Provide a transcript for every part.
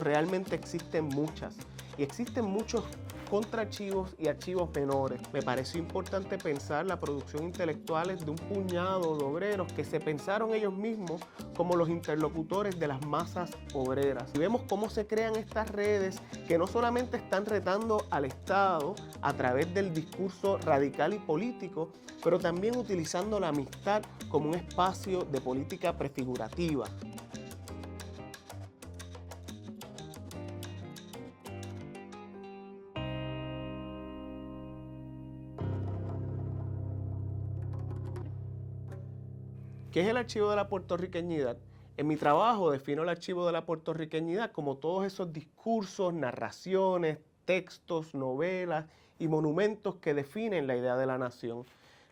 Realmente existen muchas y existen muchos contraarchivos y archivos menores. Me pareció importante pensar la producción intelectual de un puñado de obreros que se pensaron ellos mismos como los interlocutores de las masas obreras. Y vemos cómo se crean estas redes que no solamente están retando al Estado a través del discurso radical y político, pero también utilizando la amistad como un espacio de política prefigurativa. ¿Qué es el archivo de la puertorriqueñidad? En mi trabajo defino el archivo de la puertorriqueñidad como todos esos discursos, narraciones, textos, novelas y monumentos que definen la idea de la nación.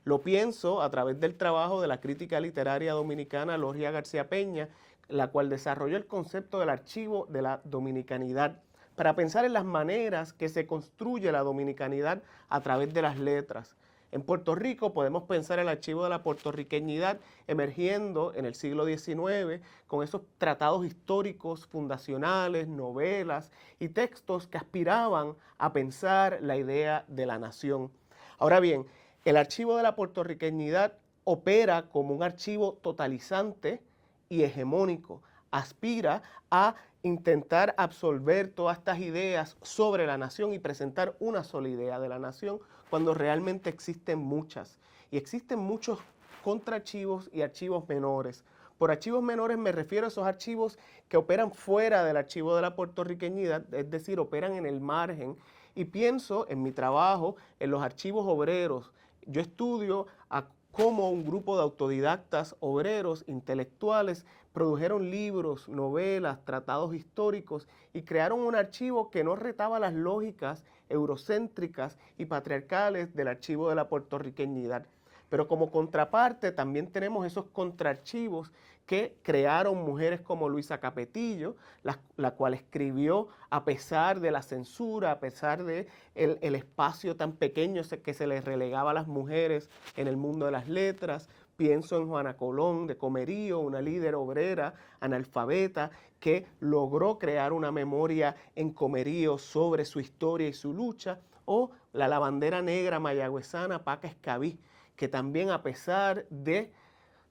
Lo pienso a través del trabajo de la crítica literaria dominicana Logia García Peña, la cual desarrolló el concepto del archivo de la dominicanidad, para pensar en las maneras que se construye la dominicanidad a través de las letras. En Puerto Rico podemos pensar el archivo de la puertorriqueñidad emergiendo en el siglo XIX con esos tratados históricos fundacionales, novelas y textos que aspiraban a pensar la idea de la nación. Ahora bien, el archivo de la puertorriqueñidad opera como un archivo totalizante y hegemónico. Aspira a intentar absorber todas estas ideas sobre la nación y presentar una sola idea de la nación cuando realmente existen muchas. Y existen muchos contraarchivos y archivos menores. Por archivos menores me refiero a esos archivos que operan fuera del archivo de la puertorriqueñidad, es decir, operan en el margen. Y pienso en mi trabajo en los archivos obreros. Yo estudio a cómo un grupo de autodidactas obreros intelectuales produjeron libros, novelas, tratados históricos y crearon un archivo que no retaba las lógicas eurocéntricas y patriarcales del archivo de la puertorriqueñidad. Pero como contraparte también tenemos esos contraarchivos que crearon mujeres como Luisa Capetillo, la cual escribió a pesar de la censura, a pesar de el espacio tan pequeño que se les relegaba a las mujeres en el mundo de las letras. Pienso en Juana Colón de Comerío, una líder obrera analfabeta que logró crear una memoria en Comerío sobre su historia y su lucha, o la lavandera negra mayagüezana Paca Escabí, que también a pesar de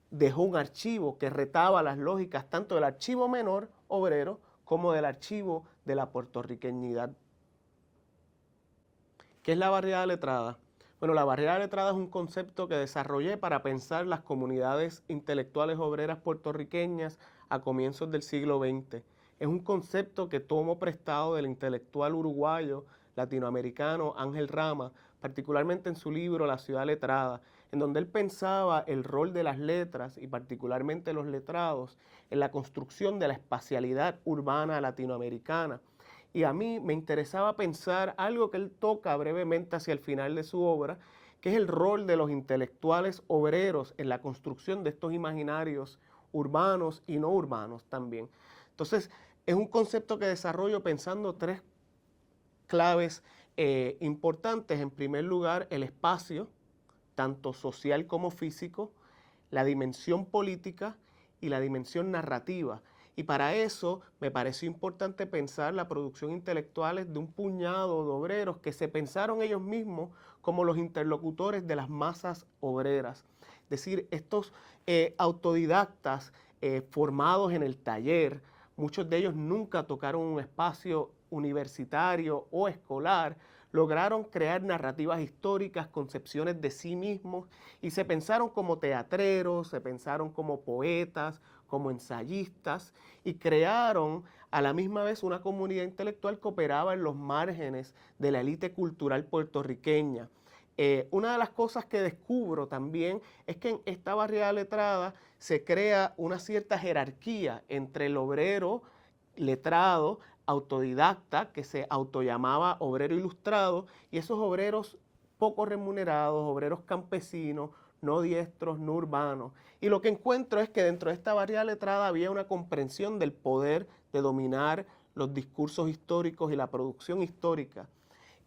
dejó un archivo que retaba las lógicas tanto del archivo menor obrero como del archivo de la puertorriqueñidad. ¿Qué es la barriada letrada? Bueno, la barriada letrada es un concepto que desarrollé para pensar las comunidades intelectuales obreras puertorriqueñas a comienzos del siglo XX. Es un concepto que tomo prestado del intelectual uruguayo latinoamericano Ángel Rama, particularmente en su libro La ciudad letrada, en donde él pensaba el rol de las letras y particularmente los letrados en la construcción de la espacialidad urbana latinoamericana. Y a mí me interesaba pensar algo que él toca brevemente hacia el final de su obra, que es el rol de los intelectuales obreros en la construcción de estos imaginarios urbanos y no urbanos también. Entonces, es un concepto que desarrollo pensando tres claves importantes. En primer lugar, el espacio, tanto social como físico, la dimensión política y la dimensión narrativa. Y para eso me pareció importante pensar la producción intelectual de un puñado de obreros que se pensaron ellos mismos como los interlocutores de las masas obreras. Es decir, estos autodidactas formados en el taller, muchos de ellos nunca tocaron un espacio universitario o escolar, lograron crear narrativas históricas, concepciones de sí mismos y se pensaron como teatreros, se pensaron como poetas, como ensayistas y crearon a la misma vez una comunidad intelectual que operaba en los márgenes de la élite cultural puertorriqueña. Una de las cosas que descubro también es que en esta barriada letrada se crea una cierta jerarquía entre el obrero letrado, autodidacta, que se autollamaba obrero ilustrado, y esos obreros poco remunerados, obreros campesinos, no diestros, no urbanos. Y lo que encuentro es que dentro de esta barriada letrada había una comprensión del poder de dominar los discursos históricos y la producción histórica.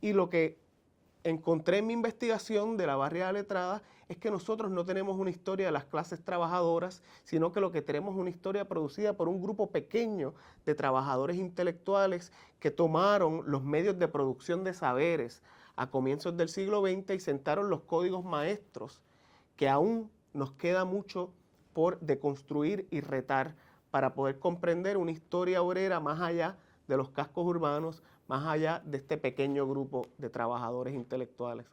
Y lo que encontré en mi investigación de la barriada letrada es que nosotros no tenemos una historia de las clases trabajadoras, sino que lo que tenemos es una historia producida por un grupo pequeño de trabajadores intelectuales que tomaron los medios de producción de saberes a comienzos del siglo XX y sentaron los códigos maestros que aún nos queda mucho por deconstruir y retar para poder comprender una historia obrera más allá de los cascos urbanos, más allá de este pequeño grupo de trabajadores intelectuales.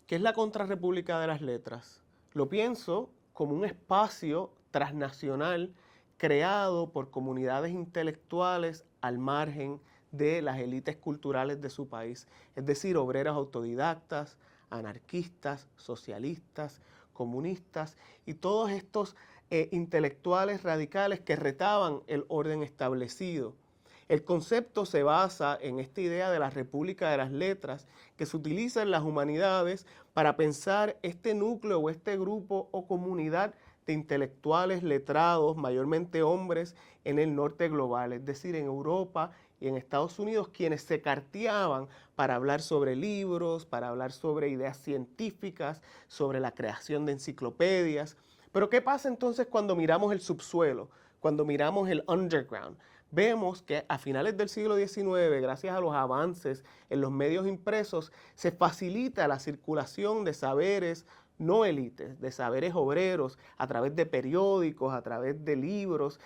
¿Qué es la Contrarrepública de las Letras? Lo pienso como un espacio transnacional creado por comunidades intelectuales al margen de las élites culturales de su país, es decir, obreros autodidactas, anarquistas, socialistas, comunistas y todos estos intelectuales radicales que retaban el orden establecido. El concepto se basa en esta idea de la República de las Letras que se utiliza en las humanidades para pensar este núcleo o este grupo o comunidad de intelectuales letrados, mayormente hombres, en el norte global, es decir, en Europa y en Estados Unidos, quienes se carteaban para hablar sobre libros, para hablar sobre ideas científicas, sobre la creación de enciclopedias. Pero ¿qué pasa entonces cuando miramos el subsuelo, cuando miramos el underground? Vemos que a finales del siglo XIX, gracias a los avances en los medios impresos, se facilita la circulación de saberes no élites, de saberes obreros, a través de periódicos, a través de libros,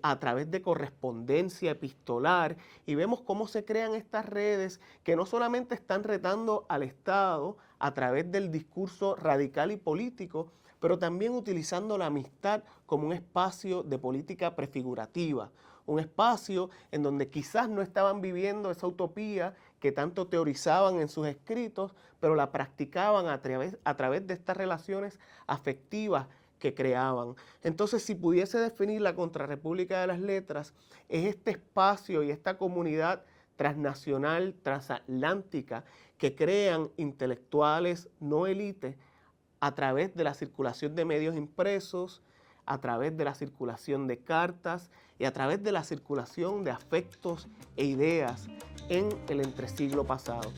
a través de correspondencia epistolar, y vemos cómo se crean estas redes que no solamente están retando al Estado a través del discurso radical y político, pero también utilizando la amistad como un espacio de política prefigurativa, un espacio en donde quizás no estaban viviendo esa utopía que tanto teorizaban en sus escritos, pero la practicaban a través de estas relaciones afectivas que creaban. Entonces, si pudiese definir la Contrarrepública de las Letras, es este espacio y esta comunidad transnacional, transatlántica, que crean intelectuales no élites a través de la circulación de medios impresos, a través de la circulación de cartas y a través de la circulación de afectos e ideas en el entresiglo pasado.